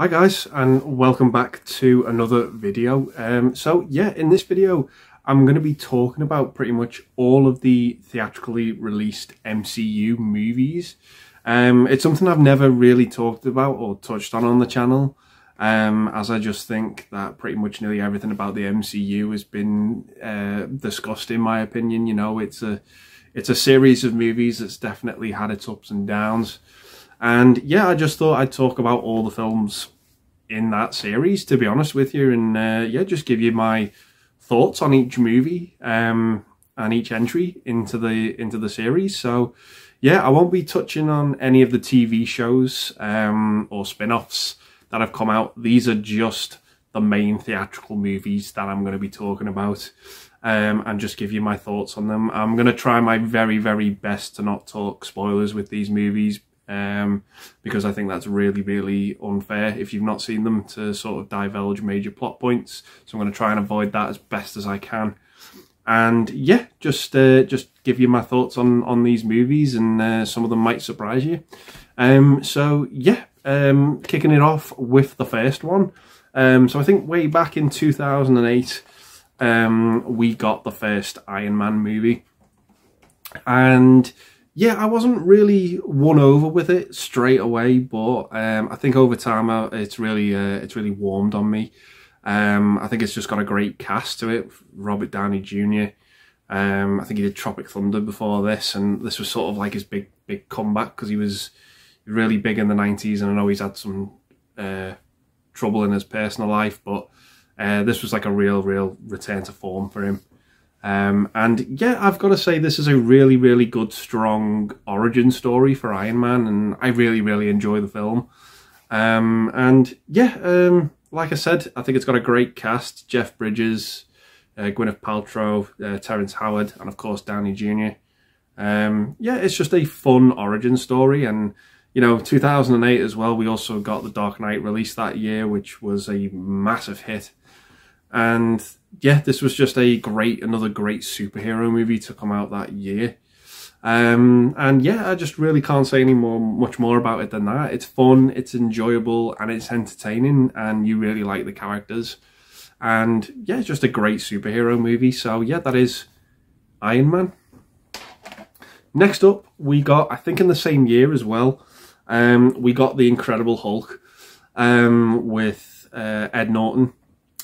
Hi guys, and welcome back to another video. In this video I'm going to be talking about pretty much all of the theatrically released MCU movies. It's something I've never really talked about or touched on the channel, as I just think that pretty much nearly everything about the MCU has been discussed in my opinion. You know, it's a series of movies that's definitely had its ups and downs. And yeah, I just thought I'd talk about all the films in that series, to be honest with you, and just give you my thoughts on each movie and each entry into the series. So yeah, I won't be touching on any of the TV shows or spin-offs that have come out. These are just the main theatrical movies that I'm going to be talking about, and just give you my thoughts on them. I'm going to try my very, very best to not talk spoilers with these movies, because I think that's really, really unfair if you've not seen them to sort of divulge major plot points. So I'm going to try and avoid that as best as I can. And yeah, just give you my thoughts on these movies, and some of them might surprise you. Kicking it off with the first one. So I think way back in 2008, we got the first Iron Man movie. And yeah, I wasn't really won over with it straight away, but I think over time it's really warmed on me. I think it's just got a great cast to it. Robert Downey Jr. I think he did Tropic Thunder before this, and this was sort of like his big comeback, because he was really big in the 90s, and I know he's had some trouble in his personal life, but this was like a real return to form for him. And yeah, I've got to say this is a really, really good, strong origin story for Iron Man, and I really enjoy the film. Like I said, I think it's got a great cast: Jeff Bridges, Gwyneth Paltrow, Terrence Howard, and of course Downey Jr. It's just a fun origin story. And you know, 2008 as well, we also got The Dark Knight released that year, which was a massive hit. And yeah, this was just another great superhero movie to come out that year. And yeah, I just really can't say much more about it than that. It's fun, it's enjoyable, and it's entertaining, and you really like the characters. And yeah, it's just a great superhero movie. So yeah, that is Iron Man. Next up, we got, I think in the same year as well, we got The Incredible Hulk with Ed Norton.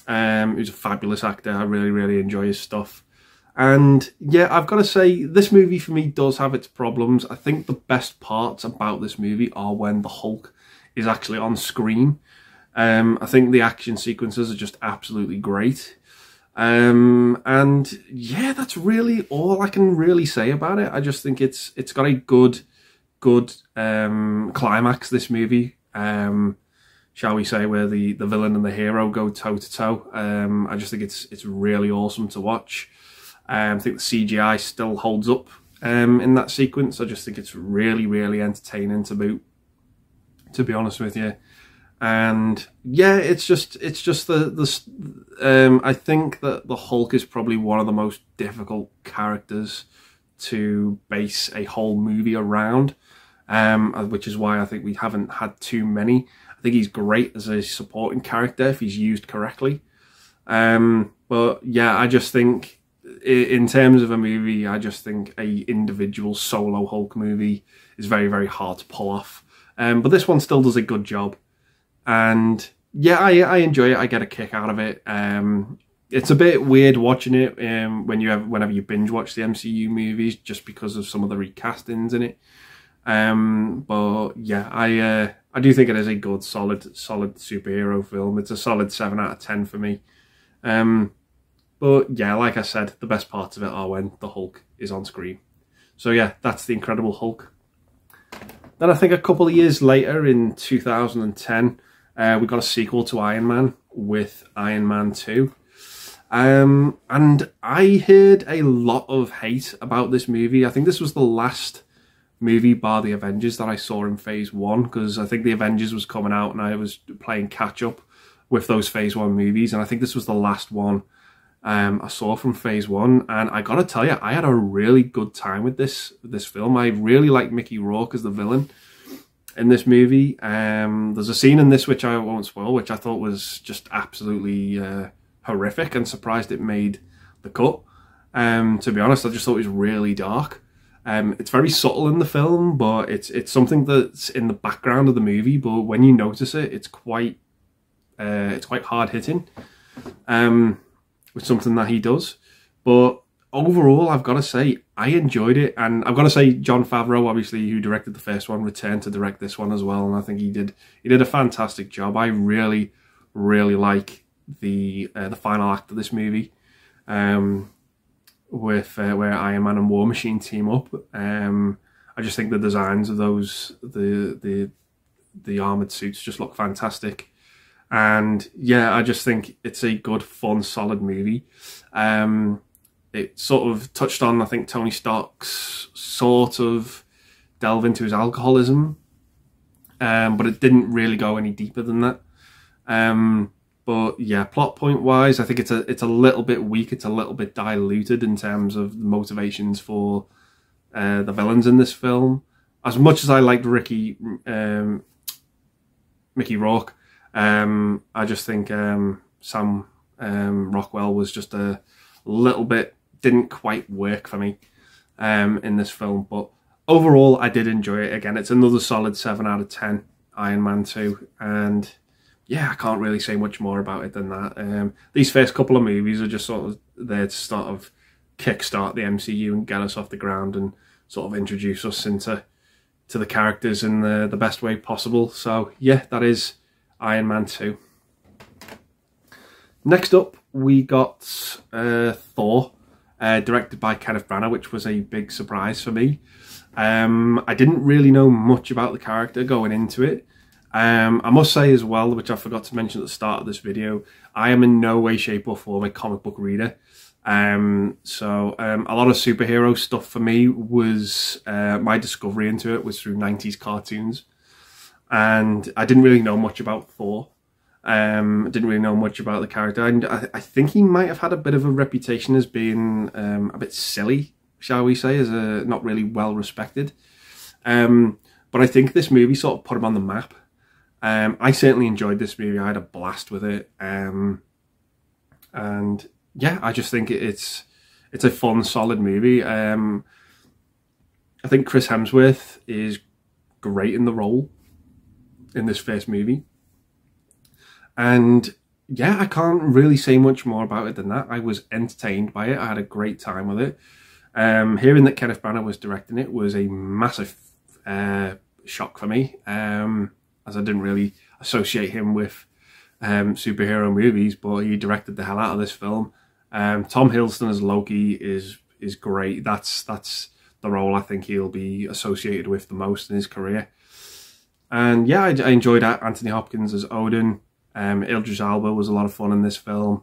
He's a fabulous actor. I really enjoy his stuff. And yeah, I've got to say, this movie for me does have its problems. I think the best parts about this movie are when the Hulk is actually on screen. I think the action sequences are just absolutely great. And yeah, that's really all I can really say about it. I just think it's got a good climax, this movie. Shall we say, where the villain and the hero go toe to toe. I just think it's really awesome to watch. I think the CGI still holds up in that sequence. I just think it's really entertaining to boot, to be honest with you. And yeah, it's just I think that the Hulk is probably one of the most difficult characters to base a whole movie around, which is why I think we haven't had too many. I think he's great as a supporting character if he's used correctly. But yeah, I just think in terms of a movie, I just think a individual solo Hulk movie is very hard to pull off. But this one still does a good job. And yeah, I enjoy it. I get a kick out of it. It's a bit weird watching it whenever you binge watch the MCU movies, just because of some of the recastings in it. But yeah, I do think it is a good, solid superhero film. It's a solid 7 out of 10 for me. But yeah, like I said, the best parts of it are when the Hulk is on screen. So yeah, that's The Incredible Hulk. Then I think a couple of years later, in 2010, we got a sequel to Iron Man with Iron Man 2. And I heard a lot of hate about this movie. I think this was the last movie bar the Avengers that I saw in phase 1, because I think the Avengers was coming out and I was playing catch up with those phase 1 movies, and I think this was the last one I saw from phase 1. And I gotta tell you, I had a really good time with this film. I really liked Mickey Rourke as the villain. in this movie. There's a scene in this which I won't spoil, which I thought was just absolutely horrific, and surprised it made the cut. To be honest, I just thought it was really dark. It's very subtle in the film, but it's something that's in the background of the movie. But when you notice it, it's quite hard hitting. With something that he does. But overall, I've got to say, I enjoyed it. And I've got to say, Jon Favreau, obviously, who directed the first one, returned to direct this one as well. And I think he did a fantastic job. I really, really like the final act of this movie, with where Iron Man and War Machine team up. I just think the designs of those, the armoured suits just look fantastic. And yeah, I just think it's a good, fun, solid movie. It sort of touched on, I think, Tony Stark's sort of delve into his alcoholism, but it didn't really go any deeper than that. But yeah, plot point wise, I think it's a little bit weak. It's a little bit diluted in terms of the motivations for the villains in this film. As much as I liked Mickey Rourke, I just think Sam Rockwell was just a little bit, didn't quite work for me in this film. But overall, I did enjoy it. Again, it's another solid 7 out of 10, Iron Man 2. And yeah, I can't really say much more about it than that. These first couple of movies are just sort of there to sort of kickstart the MCU and get us off the ground and sort of introduce us into the characters in the best way possible. So yeah, that is Iron Man 2. Next up, we got Thor, directed by Kenneth Branagh, which was a big surprise for me. I didn't really know much about the character going into it. I must say as well, which I forgot to mention at the start of this video, I am in no way, shape or form a comic book reader. So a lot of superhero stuff for me was, my discovery into it was through 90s cartoons. And I didn't really know much about Thor. Didn't really know much about the character. And I think he might have had a bit of a reputation as being a bit silly, shall we say, as not really well respected. But I think this movie sort of put him on the map. I certainly enjoyed this movie. I had a blast with it. And yeah, I just think it's a fun, solid movie. I think Chris Hemsworth is great in the role in this first movie. And yeah, I can't really say much more about it than that. I was entertained by it. I had a great time with it. Hearing that Kenneth Branagh was directing it was a massive shock for me, as I didn't really associate him with superhero movies, but he directed the hell out of this film. Tom Hiddleston as Loki is great. That's the role I think he'll be associated with the most in his career. And yeah, I enjoyed Anthony Hopkins as Odin. Idris Elba was a lot of fun in this film.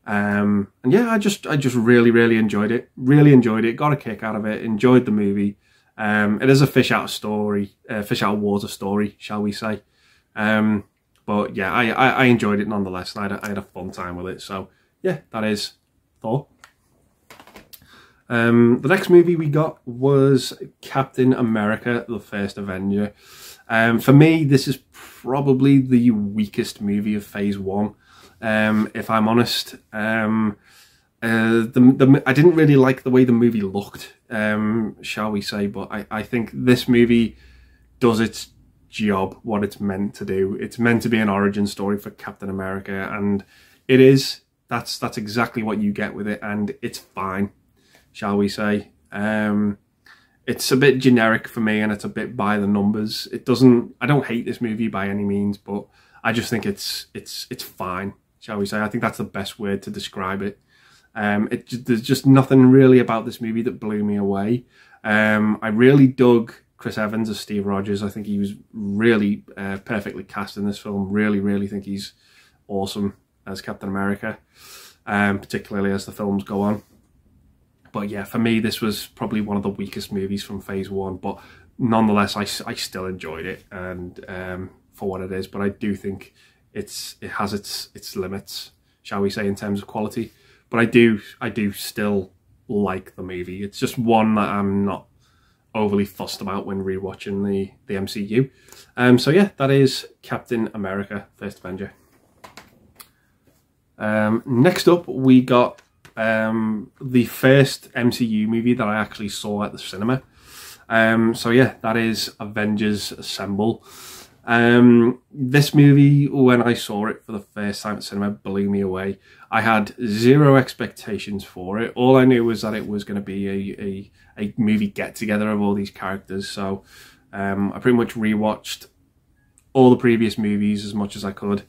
And yeah, I just really, really enjoyed it. Really enjoyed it. Got a kick out of it. Enjoyed the movie. It is a fish out of water story, shall we say. But yeah, I enjoyed it nonetheless. And I had a fun time with it. So yeah, that is Thor. The next movie we got was Captain America: The First Avenger. For me, this is probably the weakest movie of Phase 1, if I'm honest. I didn't really like the way the movie looked, shall we say, but I think this movie does its job, what it's meant to do. It's meant to be an origin story for Captain America, and it is. That's exactly what you get with it, and it's fine, shall we say. It's a bit generic for me, and it's a bit by the numbers. I don't hate this movie by any means, but I just think it's fine, shall we say. I think that's the best word to describe it. There's just nothing really about this movie that blew me away. I really dug Chris Evans as Steve Rogers. I think he was really perfectly cast in this film. Really, really think he's awesome as Captain America, particularly as the films go on. But yeah, for me, this was probably one of the weakest movies from Phase 1. But nonetheless, I still enjoyed it, and for what it is. But I do think it has its limits, shall we say, in terms of quality. But I do still like the movie. It's just one that I'm not overly fussed about when rewatching the MCU. So yeah, that is Captain America: First Avenger. Next up, we got the first MCU movie that I actually saw at the cinema. So yeah, that is Avengers Assemble. This movie, when I saw it for the first time at cinema, blew me away. I had zero expectations for it. All I knew was that it was going to be a movie get-together of all these characters. So I pretty much rewatched all the previous movies as much as I could,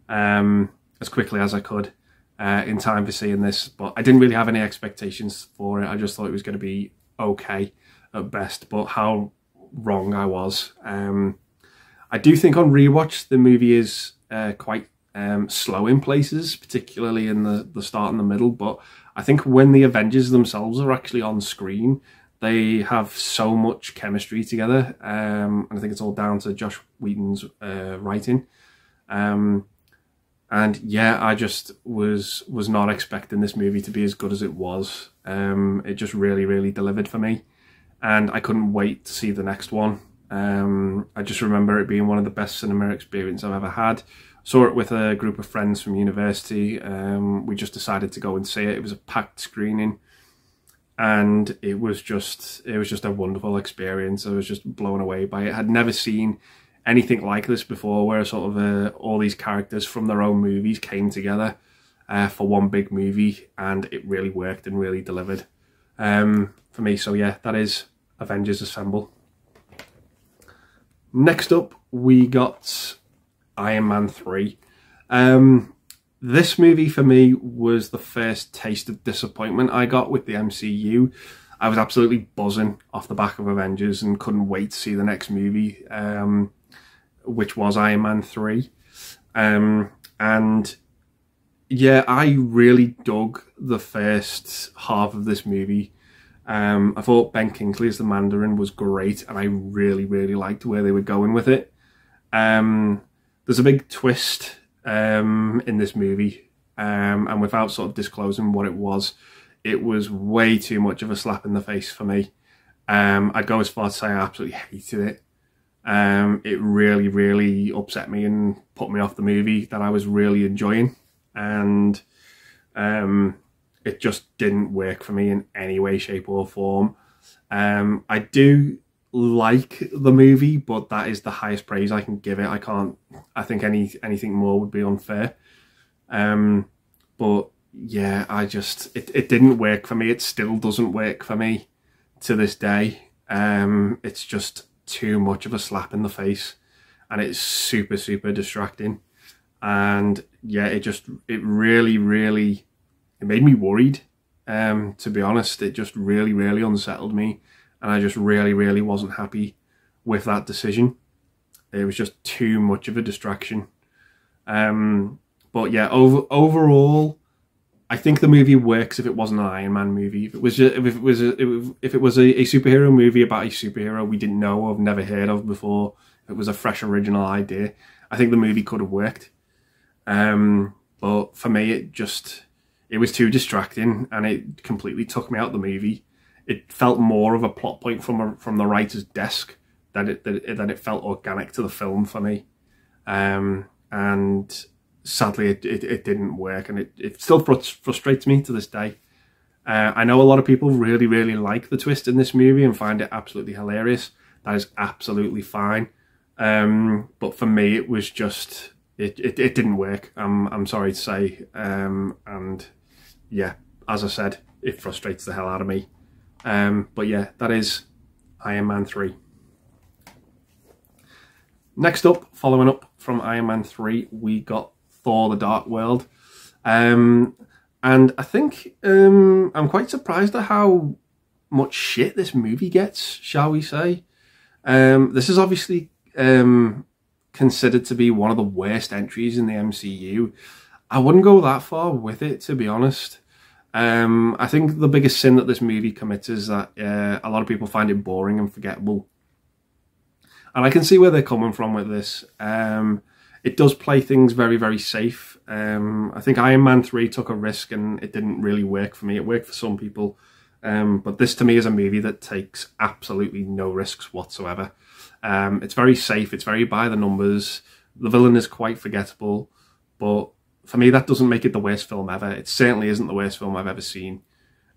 as quickly as I could, in time for seeing this. But I didn't really have any expectations for it. I just thought it was going to be okay at best. But how wrong I was. I do think on rewatch the movie is quite slow in places, particularly in the start and the middle. But I think when the Avengers themselves are actually on screen, they have so much chemistry together, and I think it's all down to Josh Whedon's writing. And yeah, I just was not expecting this movie to be as good as it was. It just really delivered for me, and I couldn't wait to see the next one. I just remember it being one of the best cinema experiences I've ever had. Saw it with a group of friends from university. We just decided to go and see it. It was a packed screening, and it was just a wonderful experience. I was just blown away by it. I'd never seen anything like this before, where sort of all these characters from their own movies came together for one big movie, and it really worked and really delivered for me. So yeah, that is Avengers Assemble. Next up, we got Iron Man 3. This movie for me was the first taste of disappointment I got with the MCU. I was absolutely buzzing off the back of Avengers and couldn't wait to see the next movie, which was Iron Man 3. And yeah, I really dug the first half of this movie. I thought Ben Kingsley as the Mandarin was great, and I really liked where they were going with it. There's a big twist in this movie, and without sort of disclosing what it was way too much of a slap in the face for me. I'd go as far to say I absolutely hated it. It really upset me and put me off the movie that I was really enjoying, and it just didn't work for me in any way, shape or form. I do like the movie, but that is the highest praise I can give it. I think anything more would be unfair. But yeah, it didn't work for me. It still doesn't work for me to this day. It's just too much of a slap in the face, and it's super distracting. And yeah, it really it made me worried, to be honest. It just really unsettled me, and I just really wasn't happy with that decision. It was just too much of a distraction. But yeah, overall, I think the movie works if it wasn't an Iron Man movie. If it was a superhero movie about a superhero we didn't know of, never heard of before, if it was a fresh original idea, I think the movie could have worked. But for me, it was too distracting, and it completely took me out of the movie. It felt more of a plot point from the writer's desk than it felt organic to the film for me. And sadly, it didn't work, and it still frustrates me to this day. I know a lot of people really like the twist in this movie and find it absolutely hilarious. That is absolutely fine. But for me, it was just it didn't work. I'm sorry to say, and yeah, as I said, it frustrates the hell out of me. But yeah, that is Iron Man 3. Next up, following up from Iron Man 3, we got Thor: The Dark World. And I think I'm quite surprised at how much shit this movie gets, shall we say. This is obviously considered to be one of the worst entries in the MCU. I wouldn't go that far with it, to be honest. I think the biggest sin that this movie commits is that a lot of people find it boring and forgettable. And I can see where they're coming from with this. It does play things very safe. I think Iron Man 3 took a risk and it didn't really work for me. It worked for some people. But this to me is a movie that takes absolutely no risks whatsoever. It's very safe, it's very by the numbers. The villain is quite forgettable, but for me that doesn't make it the worst film ever. It certainly isn't the worst film I've ever seen.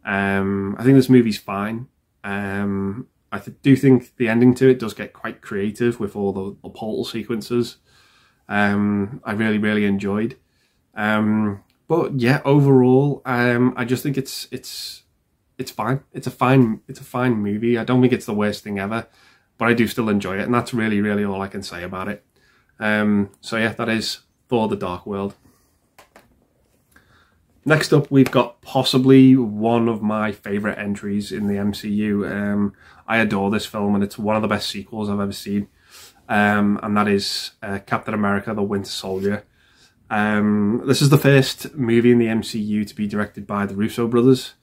I think this movie's fine. I do think the ending to it does get quite creative with all the portal sequences. I really enjoyed. But yeah, overall, I just think it's fine. It's a fine movie. I don't think it's the worst thing ever, but I do still enjoy it, and that's really all I can say about it. So yeah, that is Thor: The Dark World. Next up, we've got possibly one of my favourite entries in the MCU. I adore this film, and it's one of the best sequels I've ever seen. And that is Captain America: The Winter Soldier. This is the first movie in the MCU to be directed by the Russo brothers,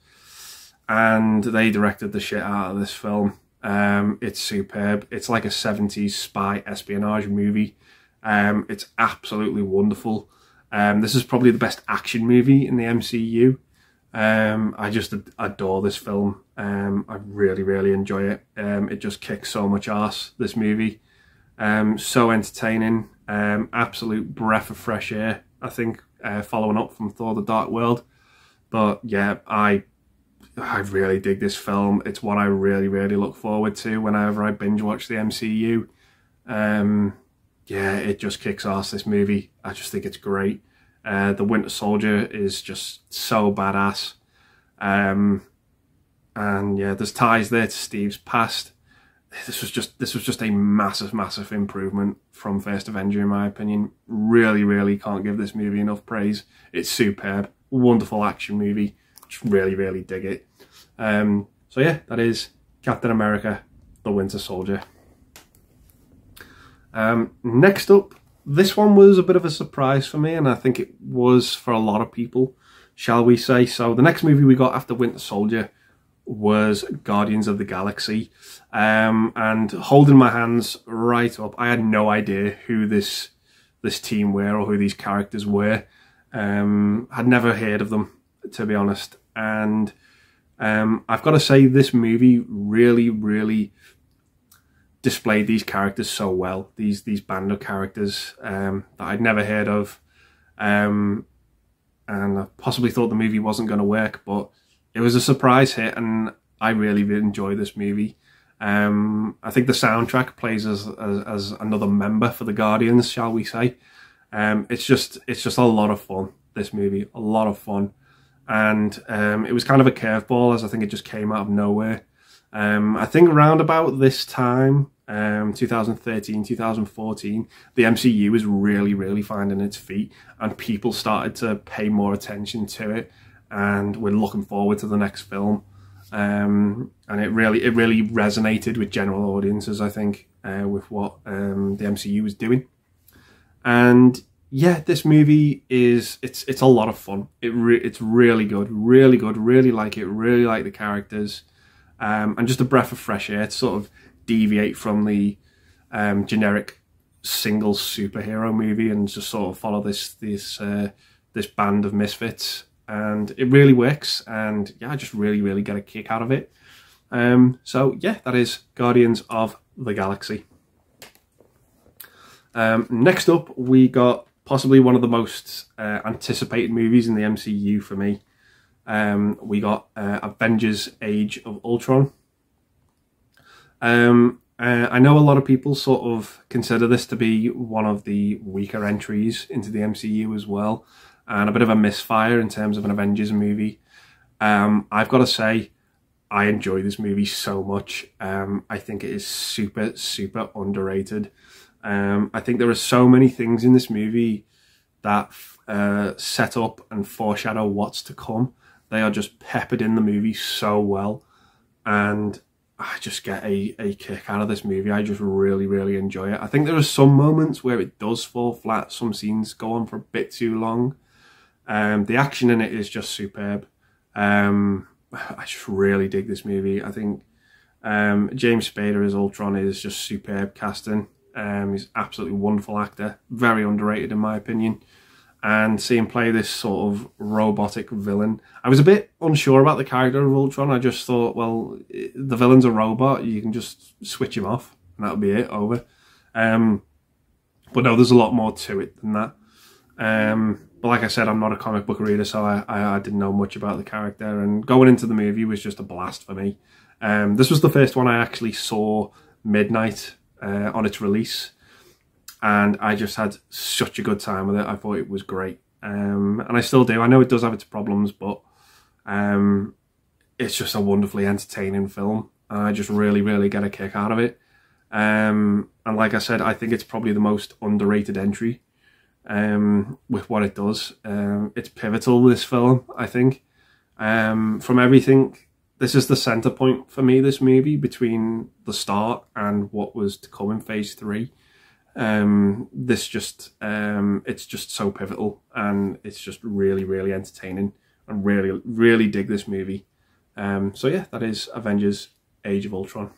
and they directed the shit out of this film. It's superb. It's like a 70s spy espionage movie. It's absolutely wonderful. This is probably the best action movie in the MCU. I just adore this film. I really enjoy it. It just kicks so much ass, this movie. So entertaining. Absolute breath of fresh air, I think, following up from Thor: The Dark World. But yeah, I really dig this film. It's one I really look forward to whenever I binge watch the MCU. Yeah, it just kicks ass, this movie. I just think it's great. The Winter Soldier is just so badass. And yeah, there's ties there to Steve's past. This was just a massive improvement from First Avenger, in my opinion. Really can't give this movie enough praise. It's superb. Wonderful action movie. Just really dig it. So yeah, that is Captain America: The Winter Soldier. Next up, this one was a bit of a surprise for me, and I think it was for a lot of people, shall we say. So the next movie we got after Winter Soldier was Guardians of the Galaxy. And holding my hands right up, I had no idea who this team were or who these characters were. I'd never heard of them, to be honest. And I've got to say, this movie really displayed these characters so well. These band of characters that I'd never heard of, and I possibly thought the movie wasn't going to work, but it was a surprise hit, and I really enjoy this movie. I think the soundtrack plays as another member for the Guardians, shall we say. It's just a lot of fun, this movie, a lot of fun. And it was kind of a curveball, as I think it just came out of nowhere. I think around about this time, 2013, 2014, the MCU was really finding its feet, and people started to pay more attention to it, and we're looking forward to the next film. And it really resonated with general audiences, I think, with what the MCU was doing. And yeah, this movie it's a lot of fun. It's really good, really like it, really like the characters, and just a breath of fresh air to sort of deviate from the generic single superhero movie and just sort of follow this band of misfits. And it really works, and yeah, I just really get a kick out of it. So yeah, that is Guardians of the Galaxy. Next up, we got possibly one of the most anticipated movies in the MCU for me. We got Avengers: Age of Ultron. I know a lot of people sort of consider this to be one of the weaker entries into the MCU as well, and a bit of a misfire in terms of an Avengers movie. I've got to say, I enjoy this movie so much. I think it is super underrated. I think there are so many things in this movie that set up and foreshadow what's to come. They are just peppered in the movie so well, and I just get a kick out of this movie. I just really enjoy it. I think there are some moments where it does fall flat. Some scenes go on for a bit too long. The action in it is just superb. I just really dig this movie. I think James Spader as Ultron is just superb casting. He's an absolutely wonderful actor, very underrated in my opinion. and see him play this sort of robotic villain. I was a bit unsure about the character of Ultron. I just thought, well, the villain's a robot, you can just switch him off and that'll be it, over. But no, there's a lot more to it than that. But like I said, I'm not a comic book reader, so I didn't know much about the character, and going into the movie was just a blast for me. This was the first one I actually saw midnight on its release, and I just had such a good time with it. I thought it was great, and I still do. I know it does have its problems, but it's just a wonderfully entertaining film, and I just really get a kick out of it. And like I said, I think it's probably the most underrated entry with what it does. It's pivotal, this film, I think. From everything, this is the centre point for me, this movie, between the start and what was to come in phase 3. This just, it's just so pivotal, and it's just really entertaining, and really dig this movie. So yeah, that is Avengers Age of Ultron.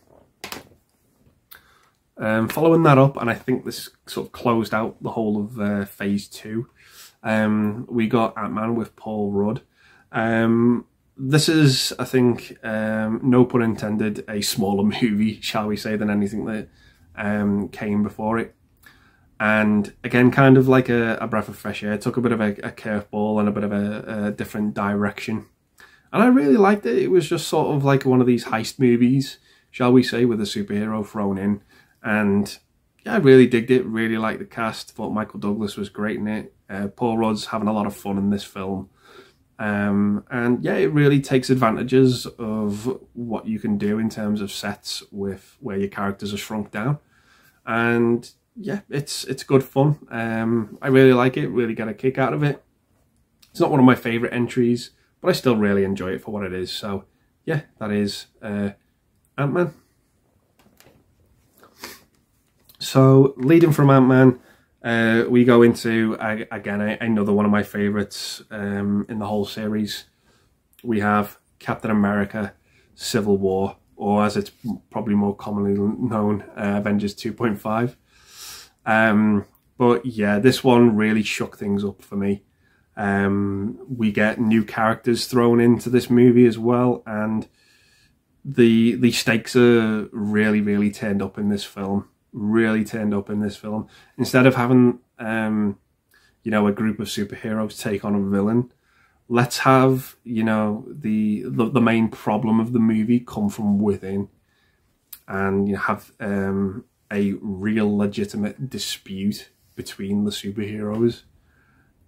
Following that up, and I think this sort of closed out the whole of phase 2, we got Ant-Man with Paul Rudd. This is, I think, no pun intended, a smaller movie, shall we say, than anything that came before it. And again, kind of like a breath of fresh air. It took a bit of a curveball and a bit of a different direction. And I really liked it. It was just sort of like one of these heist movies, shall we say, with a superhero thrown in. And yeah, I really digged it, really liked the cast. Thought Michael Douglas was great in it. Paul Rudd's having a lot of fun in this film. And yeah, it really takes advantages of what you can do in terms of sets with where your characters are shrunk down. And yeah, it's good fun. I really like it, really get a kick out of it. It's not one of my favourite entries, but I still really enjoy it for what it is. So yeah, that is Ant-Man. So leading from Ant-Man, we go into, again, another one of my favourites in the whole series. We have Captain America Civil War, or as it's probably more commonly known, Avengers 2.5. But yeah, this one really shook things up for me. We get new characters thrown into this movie as well, and the stakes are really turned up in this film. Instead of having you know, a group of superheroes take on a villain, let's have, you know, the main problem of the movie come from within, and you have a real legitimate dispute between the superheroes,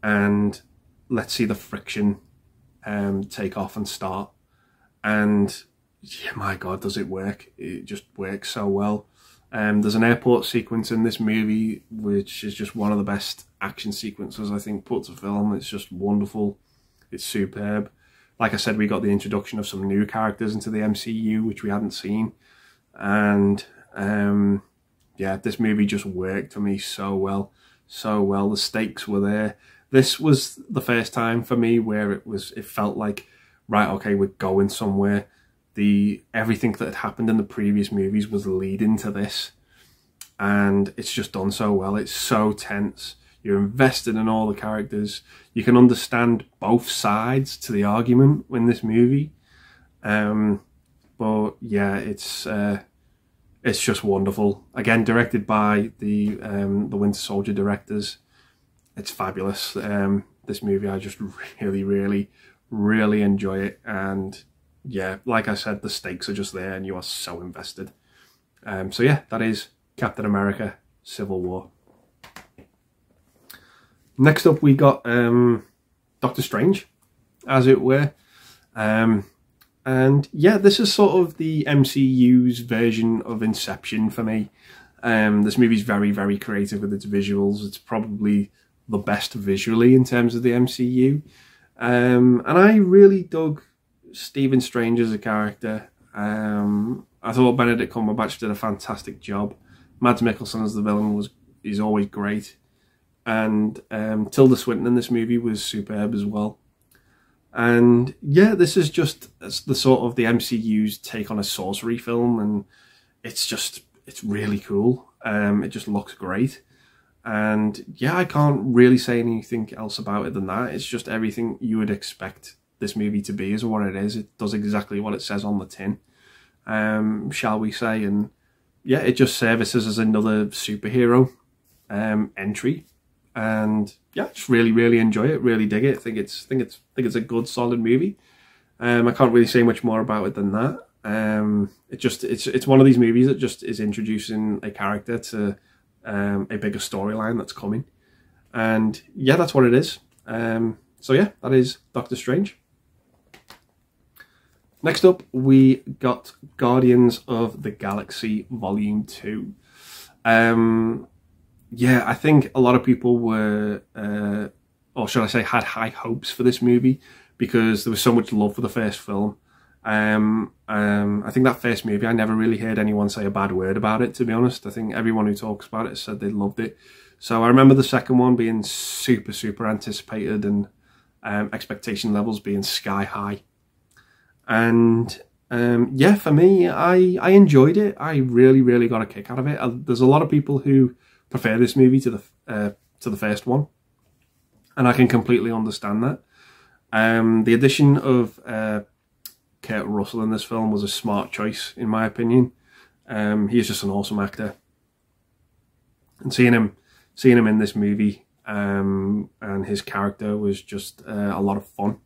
and let's see the friction take off and start. And yeah, my god, does it work. It just works so well. There's an airport sequence in this movie which is just one of the best action sequences I think put to film. It's just wonderful. It's superb. Like I said, we got the introduction of some new characters into the MCU which we hadn't seen, and yeah, this movie just worked for me so well. The stakes were there. This was the first time for me where it felt like, right, okay, we're going somewhere. Everything that had happened in the previous movies was leading to this, and it's just done so well. It's so tense. You're invested in all the characters. You can understand both sides to the argument in this movie. But yeah, it's just wonderful. Again, directed by the Winter Soldier directors. It's fabulous. This movie, I just really enjoy it, and yeah, like I said, the stakes are just there and you are so invested. So yeah, that is Captain America Civil War. Next up we got Doctor Strange, as it were. And yeah, this is sort of the MCU's version of Inception for me. This movie's very creative with its visuals. It's probably the best visually in terms of the MCU. And I really dug Stephen Strange as a character. I thought Benedict Cumberbatch did a fantastic job. Mads Mikkelsen as the villain is always great, and Tilda Swinton in this movie was superb as well. And yeah, this is just the sort of the MCU's take on a sorcery film, and it's really cool. It just looks great, And yeah, I can't really say anything else about it than that. It's just everything you would expect this movie to be is what it is. It does exactly what it says on the tin, shall we say. And yeah, it just services as another superhero entry. And yeah, just really enjoy it, really dig it. I think it's a good, solid movie. I can't really say much more about it than that. It's one of these movies that just is introducing a character to a bigger storyline that's coming, and yeah, that's what it is. So yeah, that is Doctor Strange. Next up, we got Guardians of the Galaxy Volume 2. Yeah, I think a lot of people were, or should I say, had high hopes for this movie because there was so much love for the first film. I think that first movie, I never really heard anyone say a bad word about it, to be honest. I think everyone who talks about it said they loved it. So I remember the second one being super anticipated, and expectation levels being sky high. And yeah, for me, I enjoyed it. I really got a kick out of it. There's a lot of people who prefer this movie to the first one, and I can completely understand that. The addition of Kurt Russell in this film was a smart choice, in my opinion. He is just an awesome actor, and seeing him in this movie and his character was just a lot of fun.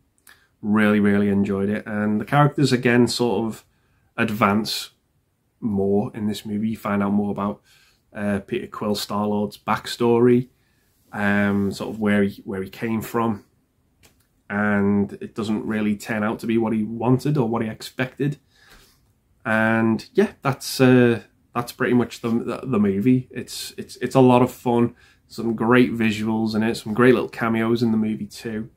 Really enjoyed it, and the characters again sort of advance more in this movie. You find out more about Peter Quill, Star-Lord's backstory, sort of where he came from. And it doesn't really turn out to be what he wanted or what he expected. And yeah, that's pretty much the movie. It's a lot of fun. Some great visuals in it. Some great little cameos in the movie too.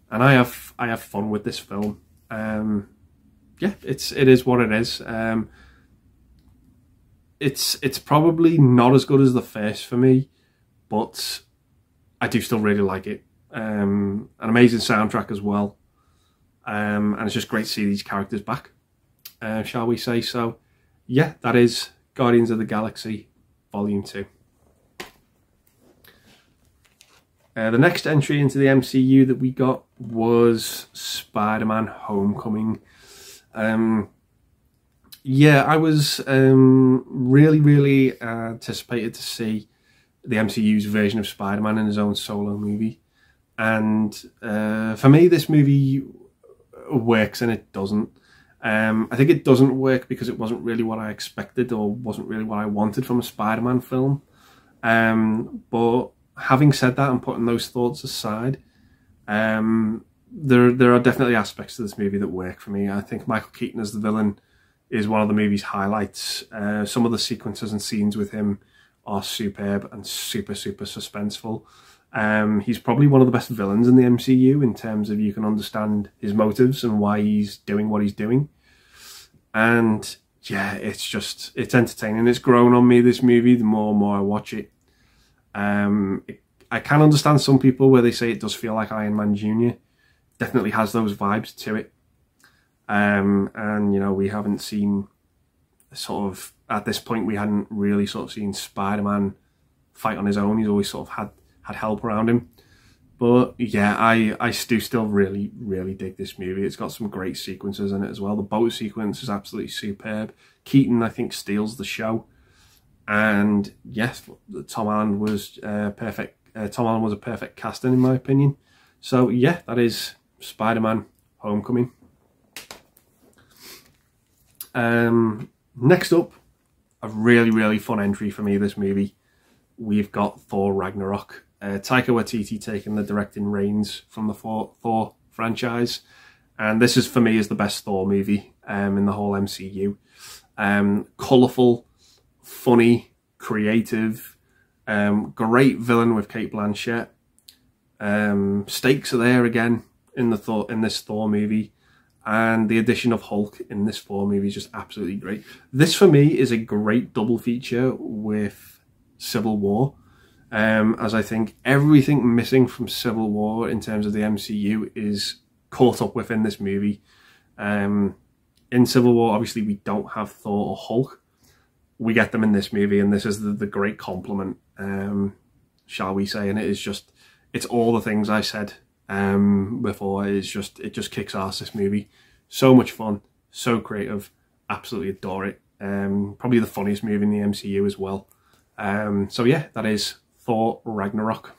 And I have fun with this film. Yeah, it is what it is. It's probably not as good as the first for me, but I do still really like it. An amazing soundtrack as well, and it's just great to see these characters back, shall we say. So yeah, that is Guardians of the Galaxy Volume 2. The next entry into the MCU that we got was Spider-Man Homecoming. Yeah, I was really anticipated to see the MCU's version of Spider-Man in his own solo movie. And for me, this movie works and it doesn't. I think it doesn't work because it wasn't really what I expected or wasn't really what I wanted from a Spider-Man film. But having said that and putting those thoughts aside, there are definitely aspects to this movie that work for me. I think Michael Keaton as the villain is one of the movie's highlights. Some of the sequences and scenes with him are superb and super suspenseful. He's probably one of the best villains in the MCU in terms of you can understand his motives and why he's doing what he's doing. And yeah, it's entertaining. It's grown on me, this movie, the more and more I watch it. I can understand some people where they say it does feel like Iron Man Jr. Definitely has those vibes to it. And you know, we haven't seen sort of, at this point, we hadn't really sort of seen Spider-Man fight on his own. He's always sort of had help around him. But yeah, I do still really dig this movie. It's got some great sequences in it as well. The boat sequence is absolutely superb. Keaton, I think, steals the show. And yes, Tom Holland was perfect. Tom Holland was a perfect casting, in my opinion. So yeah, that is Spider-Man Homecoming. Next up, a really fun entry for me, this movie. We've got Thor Ragnarok. Taika Waititi taking the directing reins from the Thor franchise. And this is, for me, is the best Thor movie in the whole MCU. Colourful, funny, creative, great villain with Cate Blanchett. Stakes are there again in this Thor movie. And the addition of Hulk in this Thor movie is just absolutely great. This, for me, is a great double feature with Civil War. As I think everything missing from Civil War in terms of the MCU is caught up within this movie. In Civil War, obviously, we don't have Thor or Hulk. We get them in this movie, and this is the great compliment. shall we say, and it's all the things I said before. It just kicks ass, this movie. So much fun, so creative, absolutely adore it. Probably the funniest movie in the MCU as well. So yeah, that is Thor Ragnarok.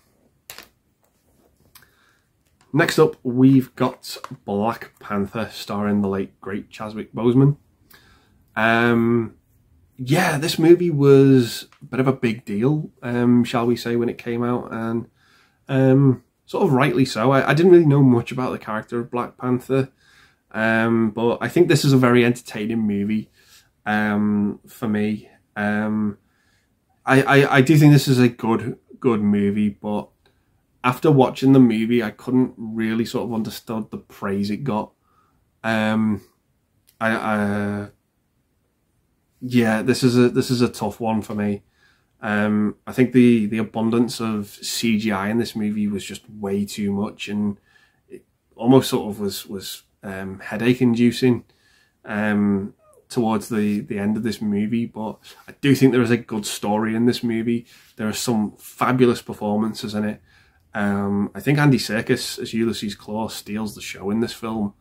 Next up, we've got Black Panther, starring the late great Chadwick Boseman. Yeah, this movie was a bit of a big deal, shall we say, when it came out, and sort of rightly so. I didn't really know much about the character of Black Panther, but I think this is a very entertaining movie for me. I do think this is a good movie, but after watching the movie, I couldn't really sort of understand the praise it got. Yeah, this is a tough one for me. I think the abundance of CGI in this movie was just way too much, and it almost sort of was headache inducing towards the end of this movie. But I do think there is a good story in this movie. There are some fabulous performances in it. I think Andy Serkis as Ulysses Klaue steals the show in this film.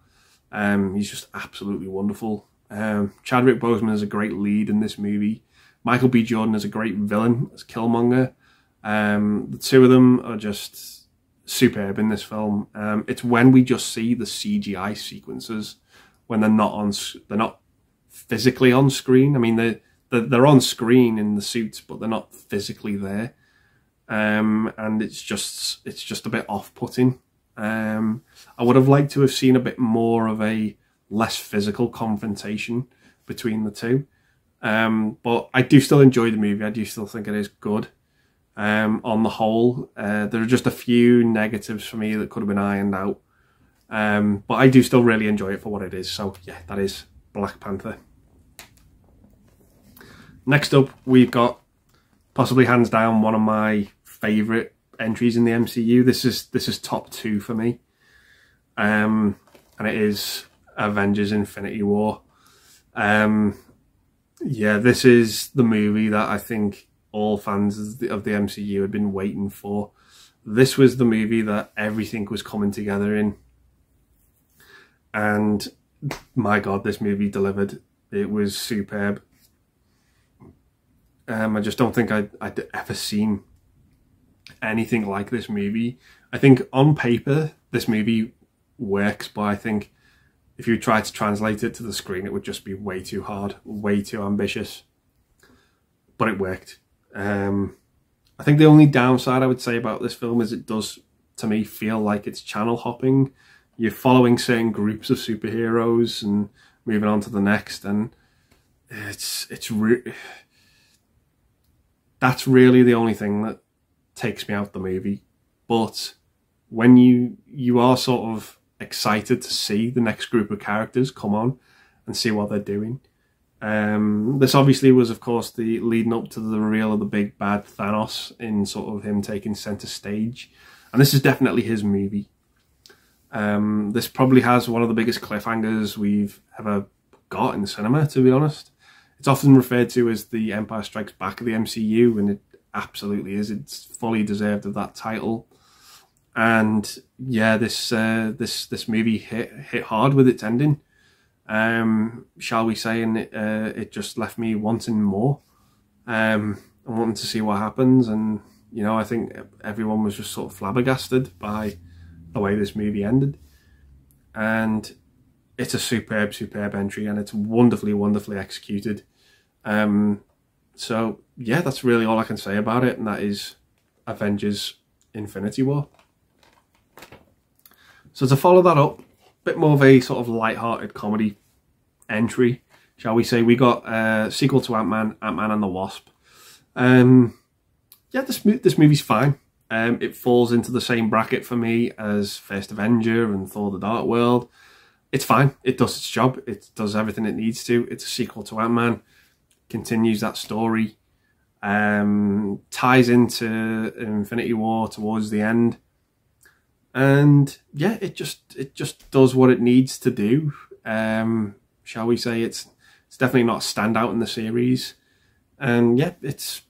He's just absolutely wonderful. Chadwick Boseman is a great lead in this movie. Michael B. Jordan is a great villain as Killmonger. The two of them are just superb in this film. It's when we just see the CGI sequences, when they're not physically on screen. I mean, they're on screen in the suits, but they're not physically there. And it's just a bit off-putting. I would have liked to have seen a bit more of a less physical confrontation between the two. But I do still enjoy the movie. I do still think it is good. On the whole, there are just a few negatives for me that could have been ironed out. But I do still really enjoy it for what it is. So yeah, that is Black Panther. Next up, we've got possibly hands down one of my favourite entries in the MCU. This is top 2 for me. And it is Avengers Infinity War. Yeah, this is the movie that I think all fans of the MCU had been waiting for. This was the movie that everything was coming together in. And my God, this movie delivered. It was superb. I just don't think I'd ever seen anything like this movie. I think on paper, this movie works, but I think if you try to translate it to the screen, it would just be way too hard, way too ambitious. But it worked. I think the only downside I would say about this film is it does, to me, feel like it's channel hopping. You're following certain groups of superheroes and moving on to the next, and that's really the only thing that takes me out the movie. But when you are sort of excited to see the next group of characters come on and see what they're doing. This obviously was, of course, the leading up to the reveal of the big bad Thanos, in sort of him taking centre stage. And this is definitely his movie. This probably has one of the biggest cliffhangers we've ever got in cinema, to be honest. It's often referred to as the Empire Strikes Back of the MCU, and it absolutely is. It's fully deserved of that title. And yeah, this movie hit hard with its ending, shall we say, and it just left me wanting more, and wanting to see what happens. And you know, I think everyone was just sort of flabbergasted by the way this movie ended. And it's a superb entry, and it's wonderfully executed. So yeah, that's really all I can say about it, and that is Avengers Infinity War. So to follow that up, a bit more of a sort of light-hearted comedy entry, shall we say. We got a sequel to Ant-Man and the Wasp. Yeah, this movie's fine. It falls into the same bracket for me as First Avenger and Thor: The Dark World. It's fine. It does its job. It does everything it needs to. It's a sequel to Ant-Man. Continues that story. Ties into Infinity War towards the end. And yeah, it just does what it needs to do. Shall we say, it's definitely not a standout in the series. And yeah, it's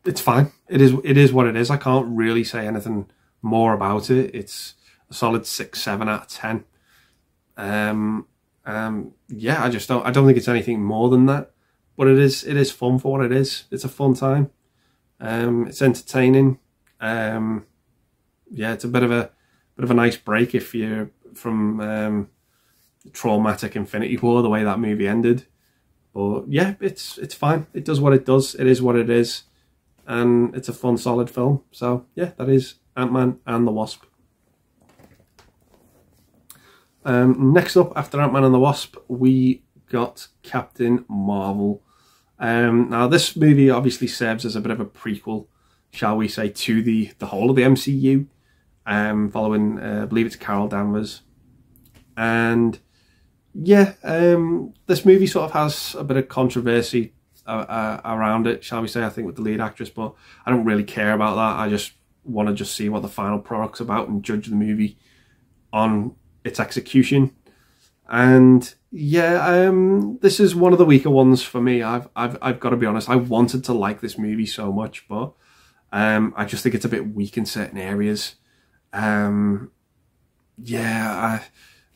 it's fine. It is what it is. I can't really say anything more about it. It's a solid 6, 7 out of 10. Yeah, I don't think it's anything more than that. But it is fun for what it is. It's a fun time. It's entertaining. Yeah, it's a bit of a nice break if you're from traumatic Infinity War, the way that movie ended. But yeah, it's fine. It does what it does. It is what it is, and it's a fun, solid film. So yeah, that is Ant-Man and the Wasp. Next up, after Ant-Man and the Wasp, we got Captain Marvel. Now this movie obviously serves as a bit of a prequel, shall we say, to the whole of the MCU, following I believe it's Carol Danvers. And yeah, this movie sort of has a bit of controversy around it, shall we say, I think, with the lead actress, but I don't really care about that. I just want to see what the final product's about and judge the movie on its execution. And yeah, this is one of the weaker ones for me. I've got to be honest. I wanted to like this movie so much, but I just think it's a bit weak in certain areas. Yeah,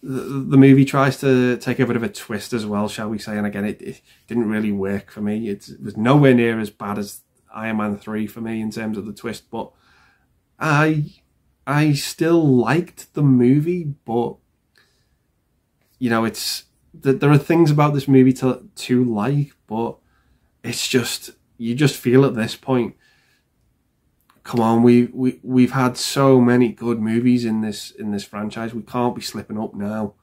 the movie tries to take a bit of a twist as well, shall we say, and again, it didn't really work for me. It was nowhere near as bad as Iron Man 3 for me in terms of the twist, but I still liked the movie. But you know, there are things about this movie to like, but it's just, you just feel at this point, come on, we've had so many good movies in this franchise. We can't be slipping up now.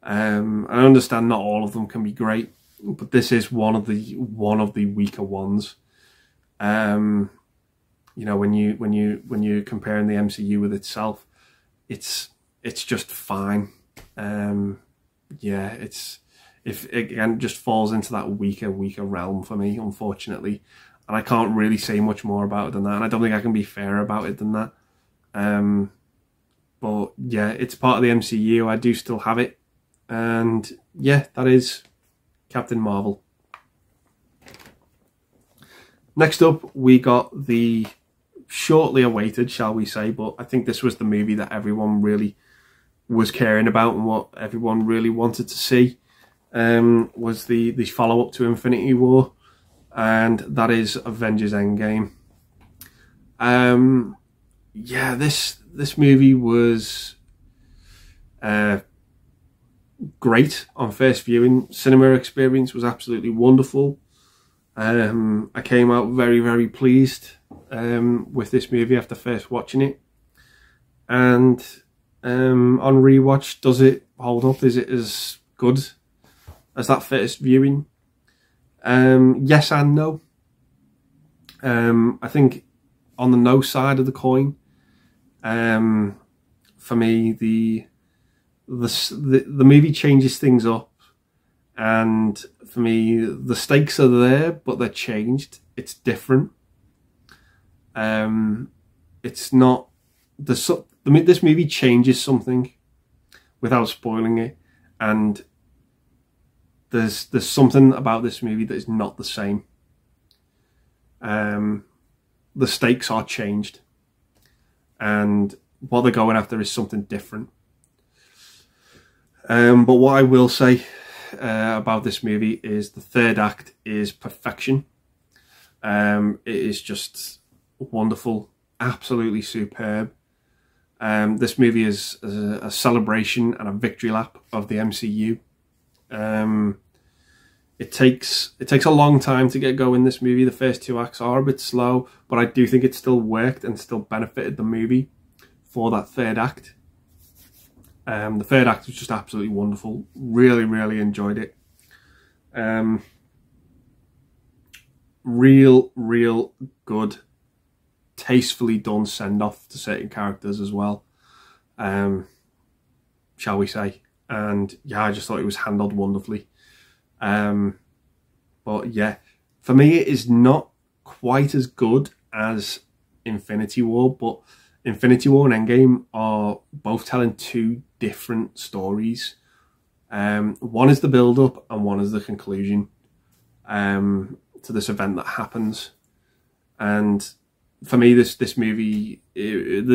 I understand not all of them can be great, but this is one of the weaker ones. You know, when you're comparing the MCU with itself, it's just fine. Yeah, it just falls into that weaker realm for me, unfortunately. And I can't really say much more about it than that. And I don't think I can be fairer about it than that. But yeah, it's part of the MCU. I do still have it. And yeah, that is Captain Marvel. Next up, we got the shortly awaited, shall we say, but I think this was the movie that everyone really was caring about and what everyone really wanted to see, was the follow-up to Infinity War. And that is Avengers Endgame. Yeah, this movie was great on first viewing. Cinema experience was absolutely wonderful. I came out very pleased with this movie after first watching it. And on rewatch, does it hold up? Is it as good as that first viewing? Yes and no. I think on the no side of the coin, for me, the movie changes things up, and for me, the stakes are there, but they're changed. It's different. It's not this movie changes something without spoiling it, and there's something about this movie that is not the same. The stakes are changed, and what they're going after is something different. But what I will say about this movie is the third act is perfection. It is just wonderful, absolutely superb. This movie is a celebration and a victory lap of the MCU. It takes a long time to get going. This movie, the first two acts are a bit slow, but I do think it still worked and still benefited the movie for that third act. The third act was just absolutely wonderful. Really enjoyed it. Real good, tastefully done send-off to certain characters as well, shall we say. And yeah, I just thought it was handled wonderfully. But yeah, for me, it is not quite as good as Infinity War, but Infinity War and Endgame are both telling two different stories. One is the build-up and one is the conclusion to this event that happens. And for me, the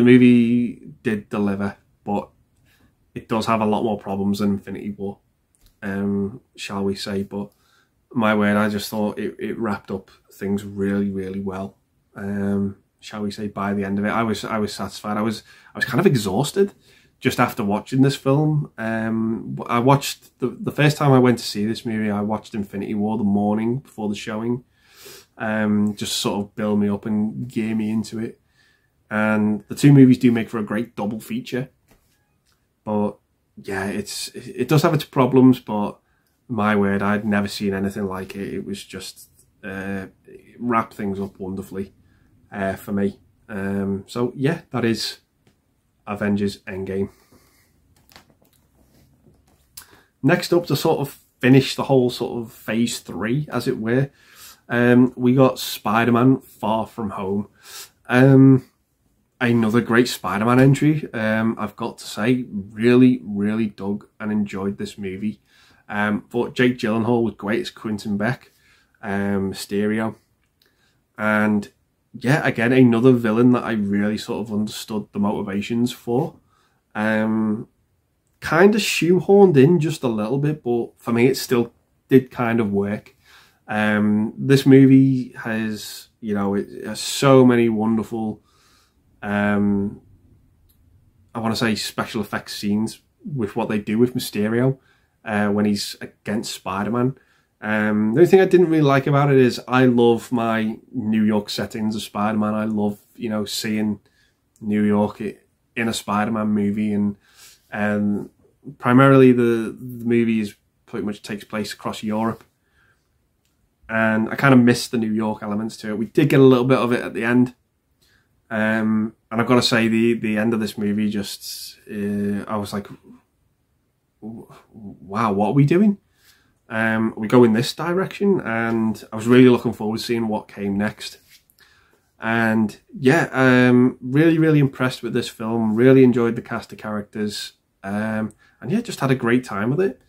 movie did deliver, but it does have a lot more problems than Infinity War, shall we say. But my word, I just thought it wrapped up things really, really well. Shall we say, by the end of it, I was satisfied. I was kind of exhausted just after watching this film. I watched the first time I went to see this movie, I watched Infinity War the morning before the showing, just sort of build me up and gear me into it. And the two movies do make for a great double feature. But yeah, it does have its problems, but my word, I'd never seen anything like it. It was just it wrapped things up wonderfully for me. So yeah, that is Avengers Endgame. Next up, to sort of finish the whole sort of phase 3, as it were, we got Spider-Man Far From Home. Another great Spider-Man entry. I've got to say, really, really dug and enjoyed this movie. Thought Jake Gyllenhaal was great as Quentin Beck, Mysterio. And yeah, again, another villain that I really sort of understood the motivations for. Kind of shoehorned in just a little bit, but for me it still did kind of work. This movie has, you know, it has so many wonderful, I want to say, special effects scenes with what they do with Mysterio when he's against Spider-Man. The only thing I didn't really like about it is I love my New York settings of Spider-Man. I love, you know, seeing New York in a Spider-Man movie, and primarily the movie is pretty much takes place across Europe. And I kind of missed the New York elements to it. We did get a little bit of it at the end. And I've got to say, the end of this movie just, I was like, wow, what are we doing? We go in this direction, and I was really looking forward to seeing what came next. And yeah, really, really impressed with this film. Really enjoyed the cast of characters. And yeah, just had a great time with it.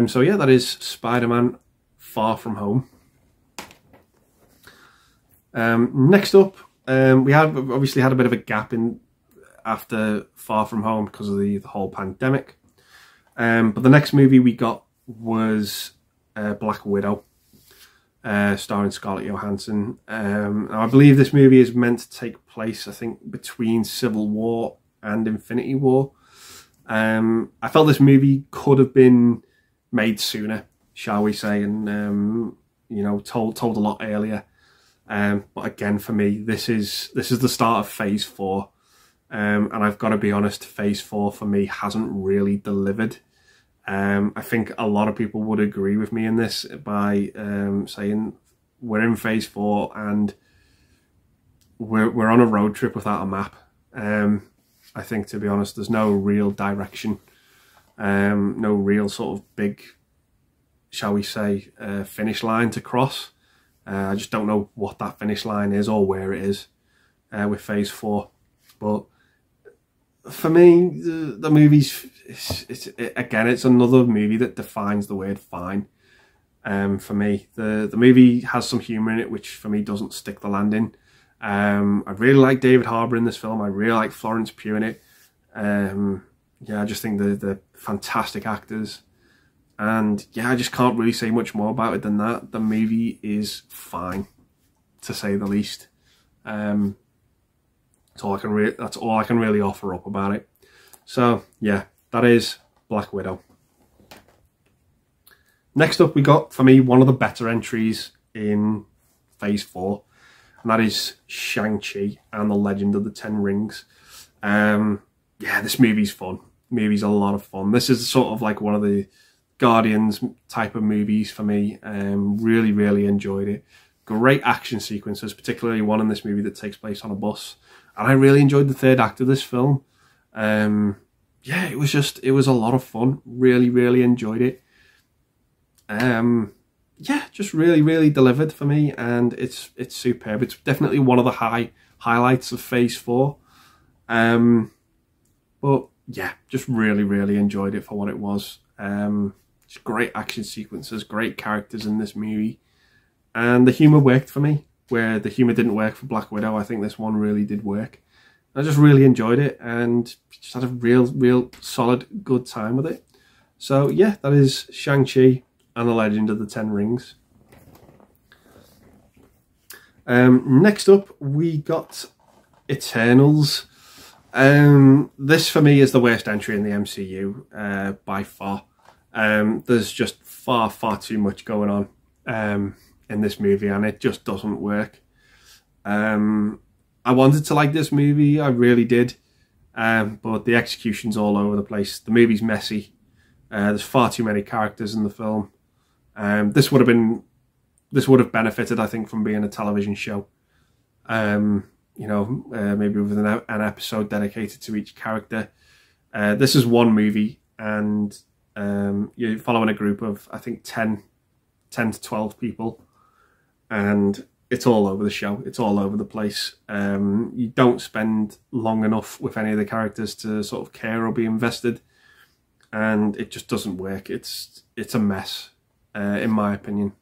So yeah, that is Spider-Man Far From Home. Next up, we obviously had a bit of a gap in after Far From Home because of the whole pandemic. But the next movie we got was Black Widow, starring Scarlett Johansson. I believe this movie is meant to take place, I think, between Civil War and Infinity War. I felt this movie could have been made sooner, shall we say, and you know, told a lot earlier. But again, for me, this is the start of Phase 4, and I've got to be honest, Phase 4 for me hasn't really delivered. I think a lot of people would agree with me in this by saying we're in Phase 4 and we're on a road trip without a map. I think, to be honest, there's no real direction, no real sort of big, shall we say, finish line to cross. I just don't know what that finish line is or where it is with Phase 4. But for me, the movie's, again, it's another movie that defines the word fine. For me, the movie has some humour in it, which for me doesn't stick the landing. I really like David Harbour in this film. I really like Florence Pugh in it. Yeah, I just think they're fantastic actors. And yeah, I just can't really say much more about it than that. The movie is fine, to say the least. That's all I can really offer up about it. So yeah, that is Black Widow. Next up, we got, for me, one of the better entries in Phase 4, and that is Shang-Chi and the Legend of the Ten Rings. Yeah, this movie's fun. The movie's a lot of fun. This is sort of like one of the Guardians type of movies for me. Really, really enjoyed it. Great action sequences, particularly one in this movie that takes place on a bus. And I really enjoyed the third act of this film. Yeah, it was a lot of fun. Really, really enjoyed it. Yeah, just really, really delivered for me, and it's superb. It's definitely one of the highlights of Phase 4. But yeah, just really, really enjoyed it for what it was. Just great action sequences, great characters in this movie, and the humour worked for me. where the humour didn't work for Black Widow, I think this one really did work. I just really enjoyed it and just had a real solid, good time with it. So yeah, that is Shang-Chi and the Legend of the Ten Rings. Next up, we got Eternals. This for me is the worst entry in the MCU by far. There's just far too much going on in this movie, and it just doesn't work. I wanted to like this movie, I really did, but the execution's all over the place. The movie's messy. There's far too many characters in the film. This would have benefited, I think, from being a television show. You know, maybe with an episode dedicated to each character. This is one movie, and you're following a group of, I think, 10 to 12 people, and it's all over the show. It's all over the place. You don't spend long enough with any of the characters to sort of care or be invested, and it just doesn't work. It's a mess, in my opinion.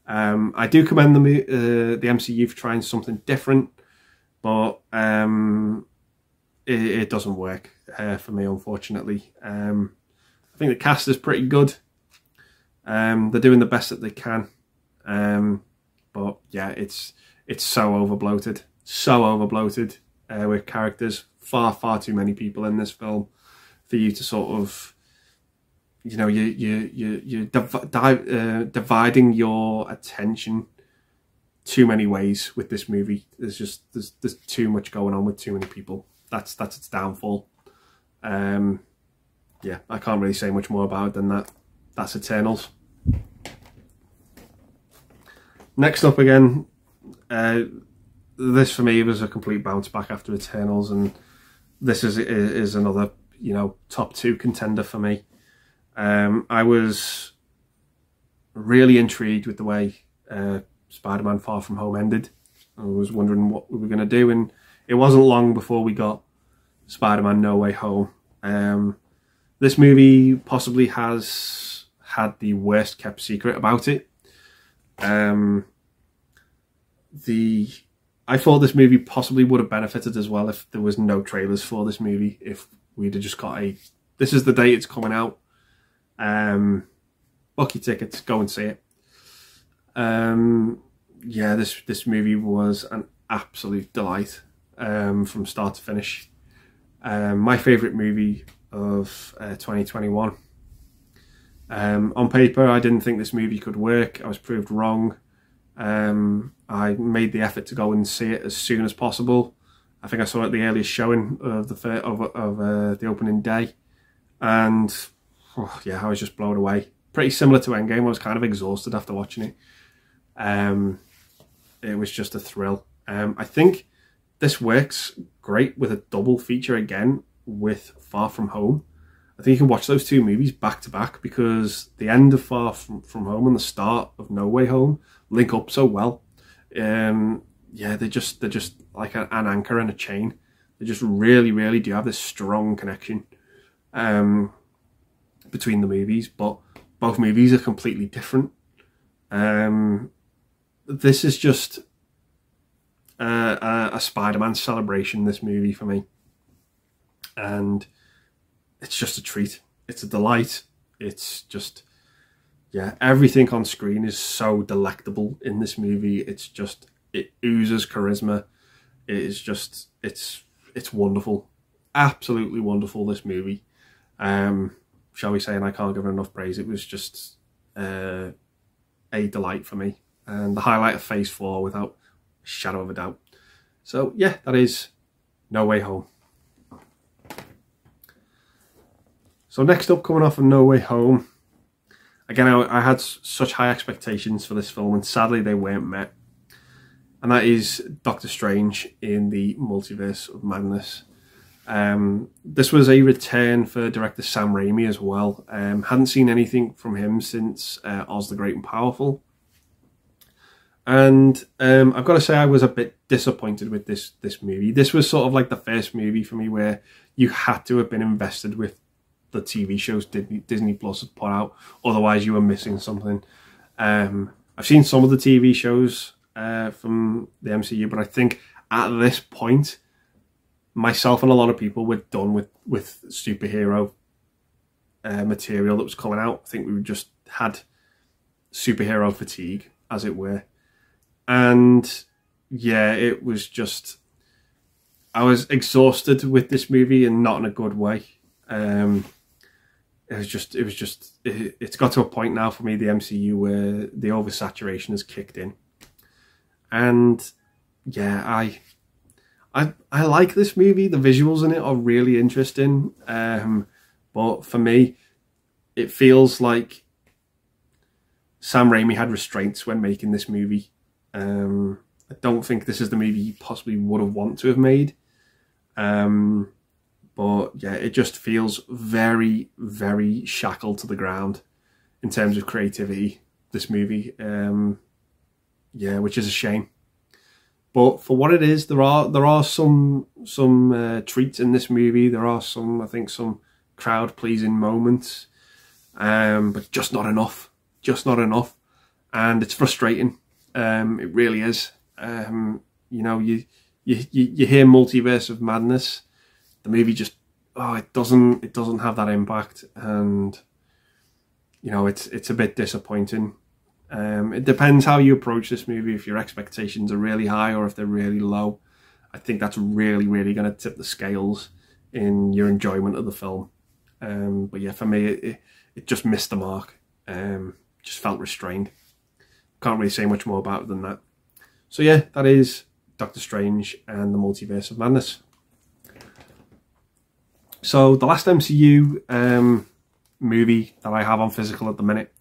I do commend the MCU for trying something different, but it doesn't work for me, unfortunately. I think the cast is pretty good. They're doing the best that they can, but yeah, it's so overbloated, with characters. Far too many people in this film for you to sort of, you know, you're dividing your attention too many ways with this movie. There's too much going on with too many people. That's its downfall. Yeah, I can't really say much more about it than that. That's Eternals. Next up again, this for me was a complete bounce back after Eternals, and this is another, you know, top 2 contender for me. I was really intrigued with the way Spider-Man Far From Home ended. I was wondering what we were going to do, and it wasn't long before we got Spider-Man No Way Home. This movie possibly has had the worst kept secret about it. I thought this movie possibly would have benefited as well if there was no trailers for this movie. If we'd have just got this is the date it's coming out. Book your tickets, go and see it. Yeah, this movie was an absolute delight from start to finish. My favourite movie of 2021. On paper, I didn't think this movie could work. I was proved wrong. I made the effort to go and see it as soon as possible. I think I saw it the earliest showing of the opening day, and oh, yeah, I was just blown away. Pretty similar to Endgame. I was kind of exhausted after watching it. It was just a thrill. I think this works great with a double feature again with Far From Home. I think you can watch those 2 movies back to back, because the end of Far From Home and the start of No Way Home link up so well. Yeah, they're just like an anchor and a chain. They just really do have this strong connection between the movies, but both movies are completely different. This is just a Spider-Man celebration, this movie, for me. And it's just a treat. It's a delight. It's just, yeah, everything on screen is so delectable in this movie. It's just, it oozes charisma. It is just, it's wonderful. Absolutely wonderful, this movie. Shall we say, and I can't give it enough praise. It was just a delight for me, and the highlight of Phase 4 without a shadow of a doubt. So yeah, that is No Way Home. So next up, coming off of No Way Home, again, I had such high expectations for this film, and sadly they weren't met. And that is Doctor Strange in the Multiverse of Madness. This was a return for director Sam Raimi as well. Hadn't seen anything from him since Oz the Great and Powerful. And I've got to say, I was a bit disappointed with this movie. This was sort of like the first movie for me where you had to have been invested with the TV shows Disney Plus had put out, otherwise you were missing something. I've seen some of the TV shows, from the MCU, but I think at this point, myself and a lot of people were done with superhero material that was coming out. I think we just had superhero fatigue, as it were. And yeah, it was just, I was exhausted with this movie, and not in a good way. It's got to a point now for me, the MCU, where the oversaturation has kicked in. And yeah, I like this movie. The visuals in it are really interesting. But for me, it feels like Sam Raimi had restraints when making this movie. I don't think this is the movie he possibly would have wanted to have made. But yeah, it just feels very, very shackled to the ground in terms of creativity, this movie. Yeah, which is a shame. But for what it is, there are some treats in this movie. There are some, I think, some crowd pleasing moments, but just not enough. Just not enough, and it's frustrating. It really is. You know, you hear Multiverse of Madness, the movie just, it doesn't have that impact, and you know, it's a bit disappointing. It depends how you approach this movie. If your expectations are really high or if they're really low, I think that's really, really going to tip the scales in your enjoyment of the film. But yeah, for me, it just missed the mark. Just felt restrained. Can't really say much more about it than that. So yeah, that is Doctor Strange and the Multiverse of Madness. So the last MCU movie that I have on physical at the minute,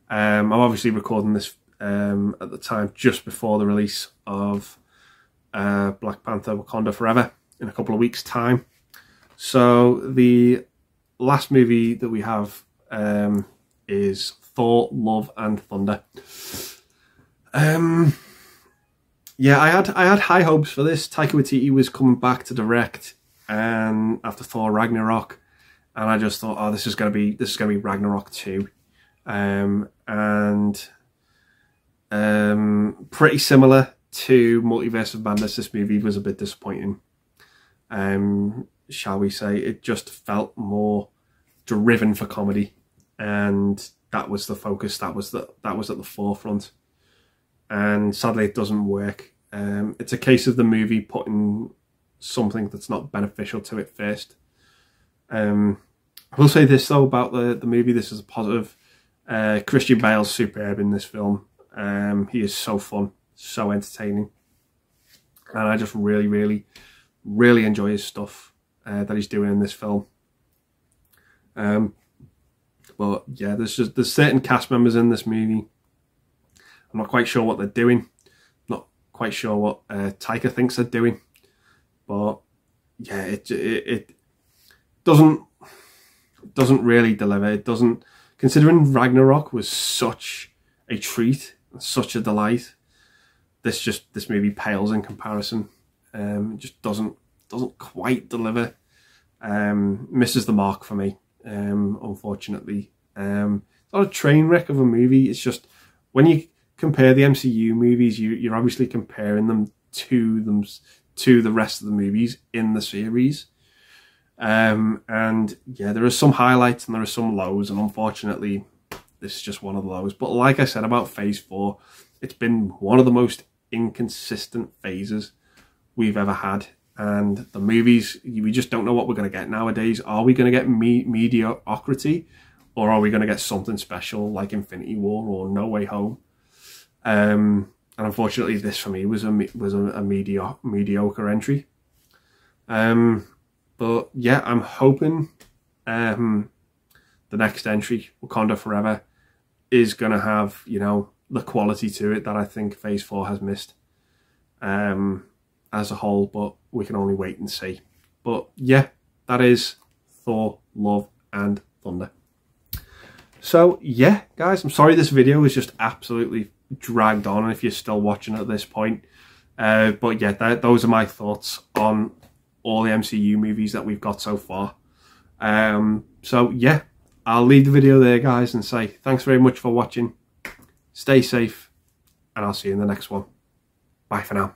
I'm obviously recording this at the time just before the release of Black Panther Wakanda Forever in a couple of weeks' time. So the last movie that we have is Thor: Love and Thunder. Yeah, I had high hopes for this. Taika Waititi was coming back to direct, and after Thor Ragnarok, and I just thought, oh, this is gonna be Ragnarok 2. Pretty similar to Multiverse of Madness, this movie was a bit disappointing. Shall we say, it just felt more driven for comedy, and that was the focus, that was at the forefront, and sadly it doesn't work. It's a case of the movie putting something that's not beneficial to it first. I will say this though about the movie, this is a positive. Christian Bale's superb in this film. He is so fun, so entertaining, and I just really, really, really enjoy his stuff that he's doing in this film. But yeah, there's certain cast members in this movie. I'm not quite sure what they're doing. Not quite sure what Taika thinks they're doing. But yeah, it doesn't really deliver. It doesn't. Considering Ragnarok was such a treat, such a delight, this movie pales in comparison. It just doesn't quite deliver. Misses the mark for me. Unfortunately, it's not a train wreck of a movie. It's just, when you compare the MCU movies, you're obviously comparing them to the rest of the movies in the series. And yeah, there are some highlights and there are some lows, and unfortunately this is just one of the lows. But like I said about Phase 4, it's been one of the most inconsistent phases we've ever had. And the movies, we just don't know what we're going to get nowadays. Are we going to get mediocrity, or are we going to get something special like Infinity War or No Way Home? And unfortunately, this for me was a mediocre entry. But yeah, I'm hoping the next entry, Wakanda Forever, is going to have, you know, the quality to it that I think Phase 4 has missed as a whole, but we can only wait and see. But yeah, that is Thor: Love and Thunder. So yeah, guys, I'm sorry this video is just absolutely dragged on if you're still watching at this point. But yeah, those are my thoughts on all the MCU movies that we've got so far. So yeah, I'll leave the video there, guys, and say thanks very much for watching. Stay safe, and I'll see you in the next one. Bye for now.